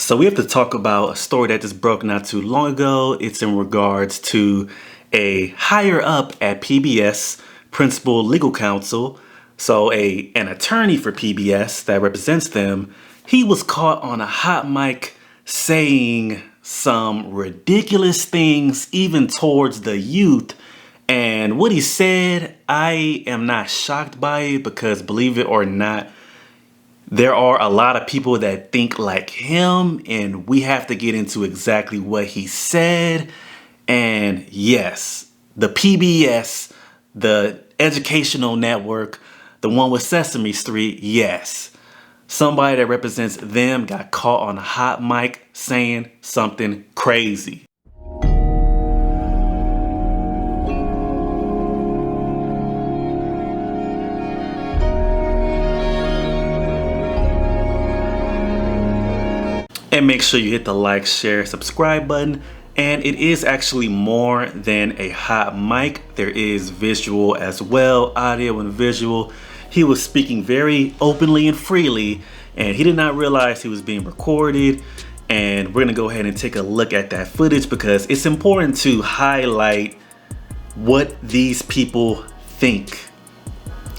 So we have to talk about a story that just broke not too long ago. It's in regards to a higher up at PBS, principal legal counsel. So an attorney for PBS that represents them, he was caught on a hot mic saying some ridiculous things even towards the youth. And what he said, I am not shocked by it because, believe it or not, there are a lot of people that think like him, and we have to get into exactly what he said. And yes, the PBS, the educational network, the one with Sesame Street, yes. Somebody that represents them got caught on a hot mic saying something crazy. And make sure you hit the like, share, subscribe button. And it is actually more than a hot mic. There is visual as well, audio and visual. He was speaking very openly and freely, and he did not realize he was being recorded. And we're gonna go ahead and take a look at that footage because it's important to highlight what these people think.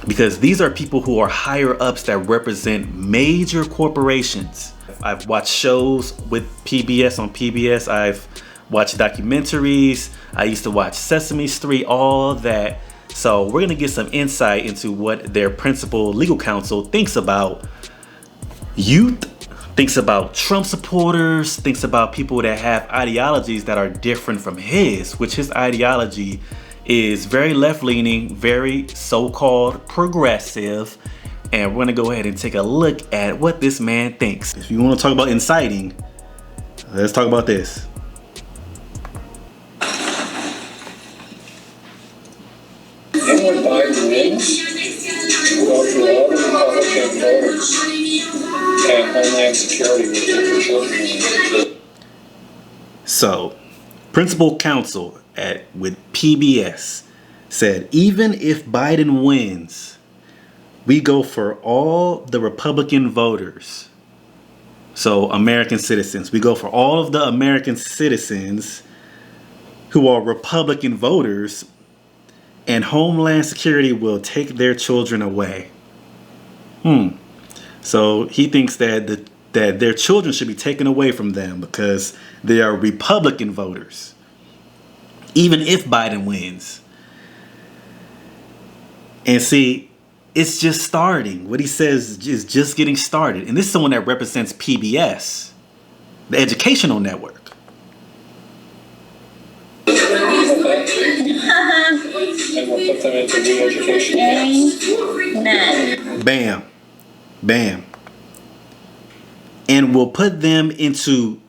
Because these are people who are higher ups that represent major corporations. I've watched shows with PBS on PBS. I've watched documentaries. I used to watch Sesame Street, all that. So we're gonna get some insight into what their principal legal counsel thinks about youth, thinks about Trump supporters, thinks about people that have ideologies that are different from his, which his ideology is very left-leaning, very so-called progressive. And we're gonna go ahead and take a look at what this man thinks. If you wanna talk about inciting, let's talk about this. And when Biden wins, we'll go through all the Republican voters, and Homeland Security will get the children. So, principal counsel with PBS said, even if Biden wins, we go for all the Republican voters. So American citizens. We go for all of the American citizens who are Republican voters, and Homeland Security will take their children away. So he thinks that their children should be taken away from them because they are Republican voters, even if Biden wins. And see, it's just starting. What he says is just getting started. And this is someone that represents PBS, the educational network. And we'll put them into re-education camps. Bam. Bam. And we'll put them into,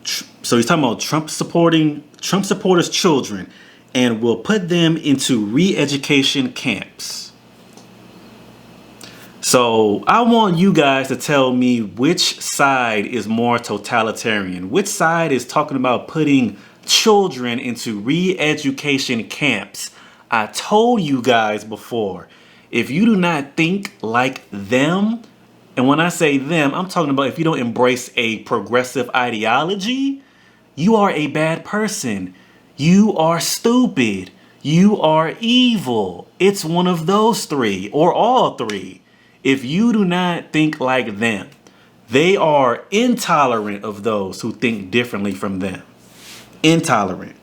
so he's talking about Trump supporters' children, and we'll put them into re-education camps. So I want you guys to tell me which side is more totalitarian. Which side is talking about putting children into re-education camps? I told you guys before, if you do not think like them, and when I say them, I'm talking about if you don't embrace a progressive ideology, you are a bad person. You are stupid. You are evil. It's one of those three or all three. If you do not think like them, they are intolerant of those who think differently from them. Intolerant.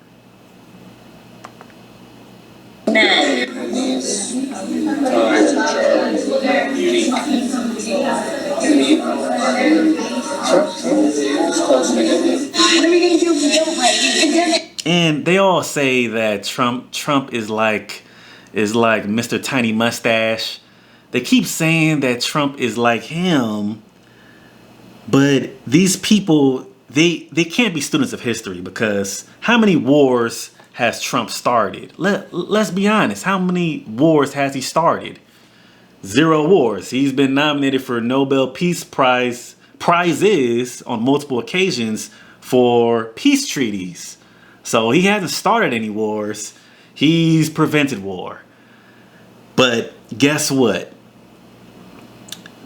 And they all say that Trump is like Mr. Tiny Mustache. They keep saying that Trump is like him, but these people, they can't be students of history because how many wars has Trump started? Let's be honest. How many wars has he started? 0 wars. He's been nominated for Nobel Peace prizes on multiple occasions for peace treaties. So he hasn't started any wars. He's prevented war. But guess what?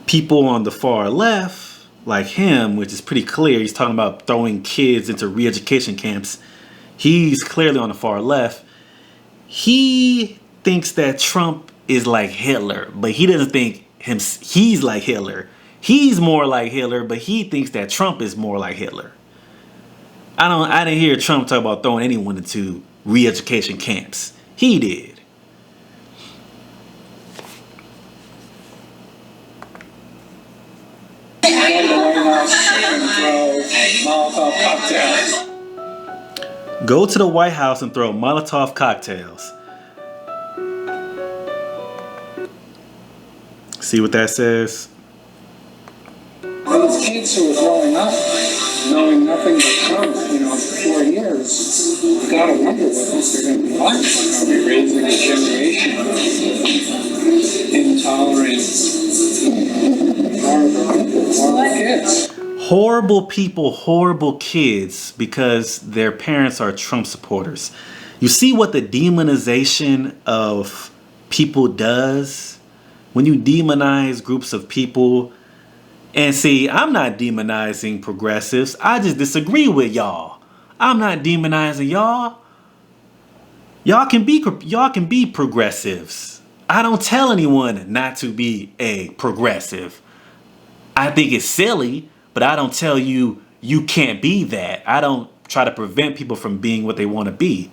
People on the far left, like him, which is pretty clear, he's talking about throwing kids into re-education camps. He's clearly on the far left. He thinks that Trump is like Hitler, but he doesn't think he's like Hitler. He's more like Hitler, but he thinks that Trump is more like Hitler. I didn't hear Trump talk about throwing anyone into re-education camps. He did. Go to the White House and throw Molotov cocktails. See what that says? Those kids who are growing up knowing nothing but Trump, for 4 years, you gotta wonder what else they're going to be like. Are we raising a generation of intolerant, horrible kids? Horrible people, horrible kids, because their parents are Trump supporters. You see what the demonization of people does? When you demonize groups of people, and see, I'm not demonizing progressives. I just disagree with y'all. I'm not demonizing y'all. Y'all can be progressives. I don't tell anyone not to be a progressive. I think it's silly, but I don't tell you you can't be that. I don't try to prevent people from being what they want to be.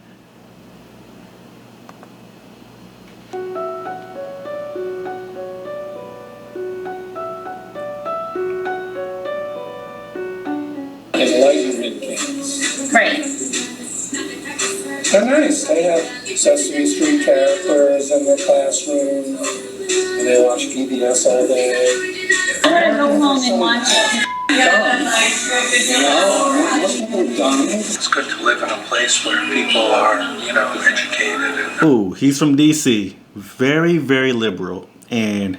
Enlightenment camps. Right. They're nice. They have Sesame Street characters in their classroom, and they watch PBS all day. I'm gonna go home and watch it. Most people are dumb. It's good to live in a place where people are, educated. Ooh, he's from DC. Very, very liberal. And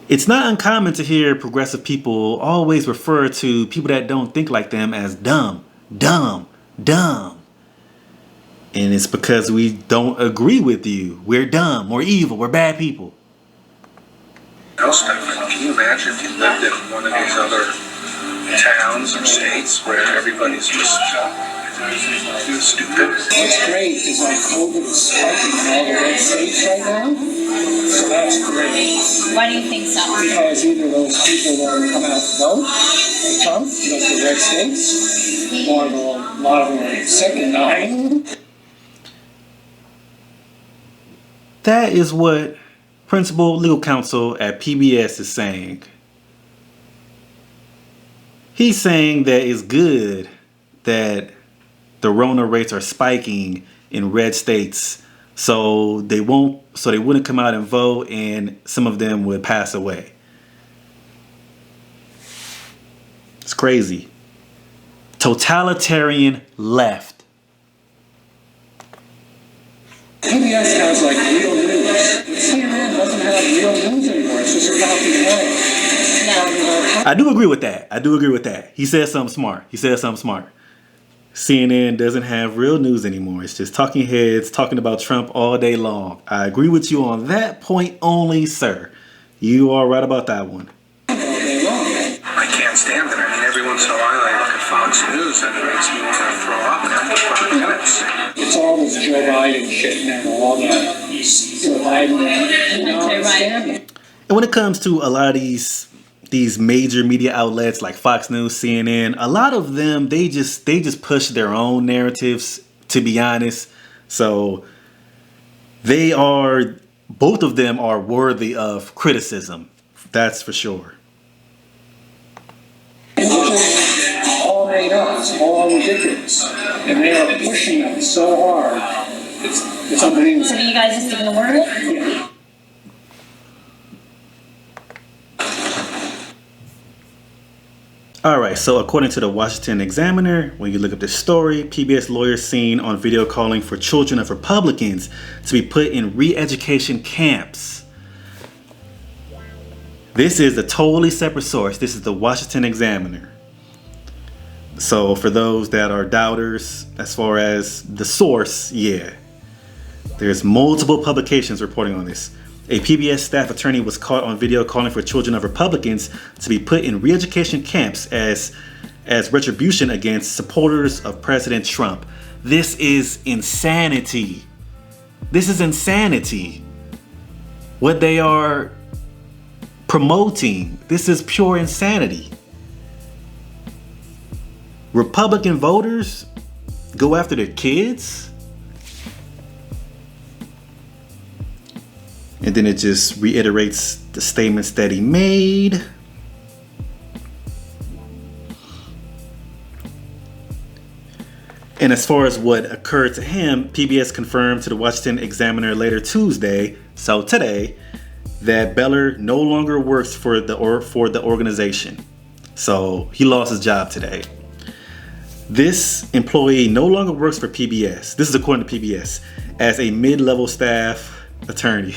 it's not uncommon to hear progressive people always refer to people that don't think like them as dumb, dumb, dumb. And it's because we don't agree with you. We're dumb, we're evil, we're bad people. Can you imagine if you lived in one of these other towns or states where everybody's just stupid? What's great is COVID is spiking in all the red states right now. So that's great. Why do you think so? Because either those people will come out to vote for Trump, the red states, or a lot of them are sick and dying. That is what Principal Legal Counsel at PBS is saying. He's saying that it's good that the Rona rates are spiking in red states, so they wouldn't come out and vote, and some of them would pass away. It's crazy. Totalitarian left. PBS has real news. CNN doesn't have real news anymore. It's just a copy and paste. I do agree with that. He said something smart. CNN doesn't have real news anymore. It's just talking heads talking about Trump all day long. I agree with you on that point only, sir. You are right about that one. I can't stand it. Every once in a while I look at Fox News and it makes me want to throw up after 5 minutes. It's all this Joe Biden shit now. All that Joe Biden. And when it comes to a lot of these major media outlets like Fox News, CNN, a lot of them, they just push their own narratives, to be honest. So both of them are worthy of criticism. That's for sure. All made up. It's all ridiculous. And they are pushing them so hard. It's unbelievable. So do you guys just ignore it? Yeah. All right, so according to the Washington Examiner, when you look up this story, PBS lawyers seen on video calling for children of Republicans to be put in re-education camps. This is a totally separate source. This is the Washington Examiner. So for those that are doubters, as far as the source, yeah. There's multiple publications reporting on this. A PBS staff attorney was caught on video calling for children of Republicans to be put in re-education camps as retribution against supporters of President Trump. This is insanity. This is insanity. What they are promoting, this is pure insanity. Republican voters go after their kids? And then it just reiterates the statements that he made. And as far as what occurred to him, PBS confirmed to the Washington Examiner later Tuesday, so today, that Beller no longer works for the organization. So he lost his job today. This employee no longer works for PBS. This is according to PBS, as a mid-level staff attorney.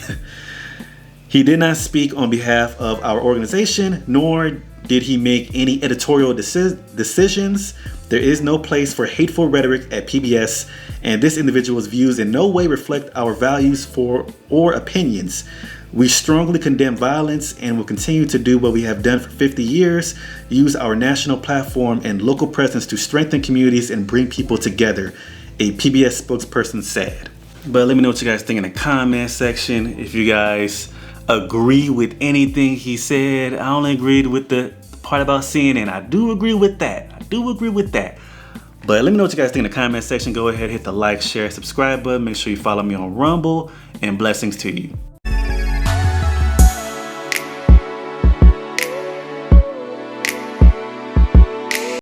He did not speak on behalf of our organization, nor did he make any editorial decisions. There is no place for hateful rhetoric at PBS, and this individual's views in no way reflect our values or opinions. We strongly condemn violence and will continue to do what we have done for 50 years, use our national platform and local presence to strengthen communities and bring people together, a PBS spokesperson said. But let me know what you guys think in the comment section. If you guys agree with anything he said. I only agreed with the part about CNN. I do agree with that. But let me know what you guys think in the comment section. Go ahead, hit the like, share, subscribe button. Make sure you follow me on Rumble, and blessings to you.